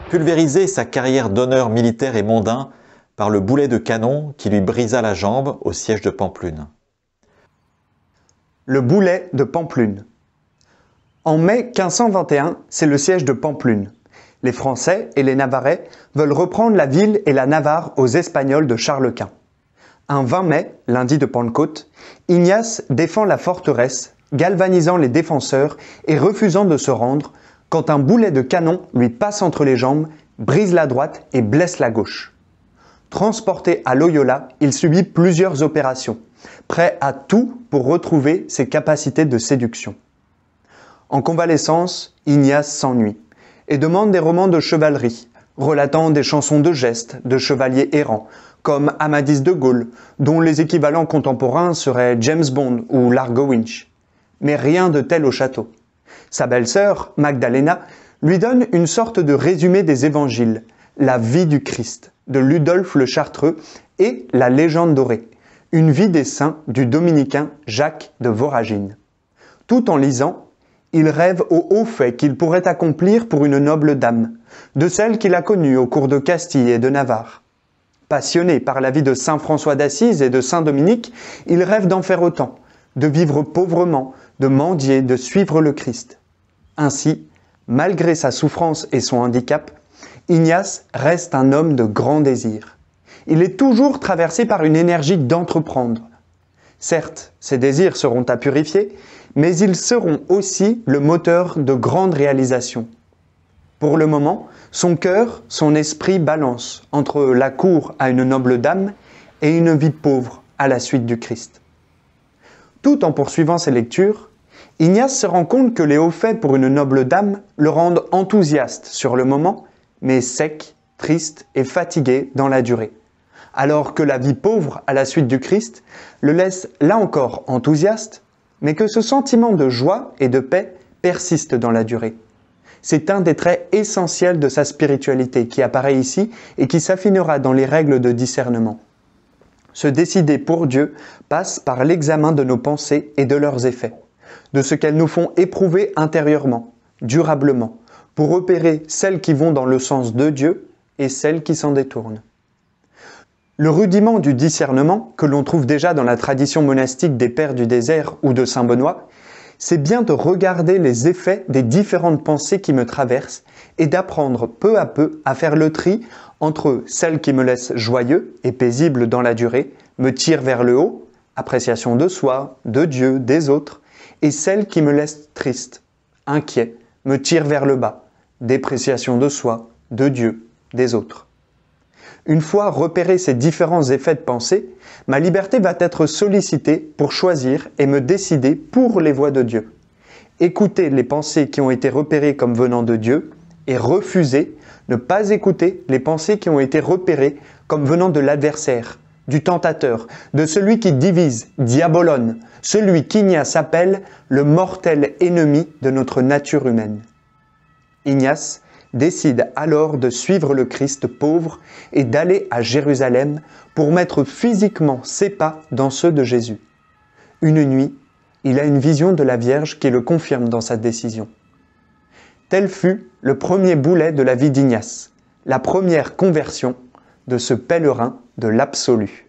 pulvériser sa carrière d'honneur militaire et mondain par le boulet de canon qui lui brisa la jambe au siège de Pampelune. Le boulet de Pampelune. En mai 1521, c'est le siège de Pampelune. Les Français et les Navarrais veulent reprendre la ville et la Navarre aux Espagnols de Charles Quint. Un 20 mai, lundi de Pentecôte, Ignace défend la forteresse, galvanisant les défenseurs et refusant de se rendre, quand un boulet de canon lui passe entre les jambes, brise la droite et blesse la gauche. Transporté à Loyola, il subit plusieurs opérations, prêt à tout pour retrouver ses capacités de séduction. En convalescence, Ignace s'ennuie et demande des romans de chevalerie, relatant des chansons de gestes de chevaliers errants, comme Amadis de Gaulle, dont les équivalents contemporains seraient James Bond ou Largo Winch. Mais rien de tel au château. Sa belle-sœur, Magdalena, lui donne une sorte de résumé des évangiles, la vie du Christ, de Ludolphe le Chartreux et la légende dorée, une vie des saints du dominicain Jacques de Voragine. Tout en lisant, il rêve aux hauts faits qu'il pourrait accomplir pour une noble dame, de celle qu'il a connue au cours de Castille et de Navarre. Passionné par la vie de saint François d'Assise et de saint Dominique, il rêve d'en faire autant, de vivre pauvrement, de mendier, de suivre le Christ. Ainsi, malgré sa souffrance et son handicap, Ignace reste un homme de grand désir. Il est toujours traversé par une énergie d'entreprendre. Certes, ses désirs seront à purifier, mais ils seront aussi le moteur de grandes réalisations. Pour le moment, son cœur, son esprit balancent entre la cour à une noble dame et une vie pauvre à la suite du Christ. Tout en poursuivant ses lectures, Ignace se rend compte que les hauts faits pour une noble dame le rendent enthousiaste sur le moment, mais sec, triste et fatigué dans la durée. Alors que la vie pauvre à la suite du Christ le laisse là encore enthousiaste, mais que ce sentiment de joie et de paix persiste dans la durée. C'est un des traits essentiels de sa spiritualité qui apparaît ici et qui s'affinera dans les règles de discernement. Se décider pour Dieu passe par l'examen de nos pensées et de leurs effets, de ce qu'elles nous font éprouver intérieurement, durablement, pour repérer celles qui vont dans le sens de Dieu et celles qui s'en détournent. Le rudiment du discernement, que l'on trouve déjà dans la tradition monastique des Pères du désert ou de Saint Benoît, c'est bien de regarder les effets des différentes pensées qui me traversent et d'apprendre peu à peu à faire le tri entre celles qui me laissent joyeux et paisible dans la durée, me tirent vers le haut, appréciation de soi, de Dieu, des autres, et celles qui me laissent triste, inquiet, me tirent vers le bas, dépréciation de soi, de Dieu, des autres. Une fois repérés ces différents effets de pensée, ma liberté va être sollicitée pour choisir et me décider pour les voies de Dieu. Écouter les pensées qui ont été repérées comme venant de Dieu et refuser, ne pas écouter les pensées qui ont été repérées comme venant de l'adversaire, du tentateur, de celui qui divise, diabolonne, celui qu'Ignace appelle le mortel ennemi de notre nature humaine. Ignace décide alors de suivre le Christ pauvre et d'aller à Jérusalem pour mettre physiquement ses pas dans ceux de Jésus. Une nuit, il a une vision de la Vierge qui le confirme dans sa décision. Tel fut le premier boulet de la vie d'Ignace, la première conversion de ce pèlerin de l'absolu.